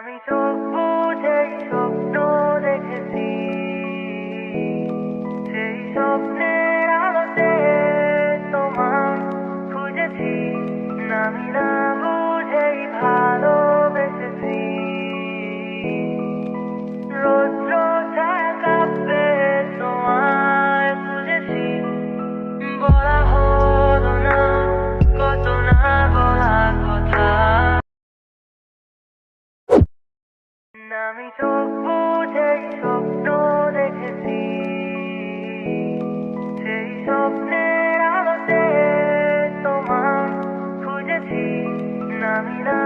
আমি চোখ বুঝেই স্বপ্ন দেখেছি, সেই স্বপ্নের আলোতে তোমায় খুঁজেছি। আমি না বুঝেই ভালোবেসেছি। রৌদ্র ছায়া কাঁপবে তোমায় খুঁজেছি। বলা হলো না কত না বলা কথা। আমি চোখ বুঝেই স্বপ্ন দেখেছি, সেই স্বপ্নের আলোতে তোমায় খুঁজেছি। আমি না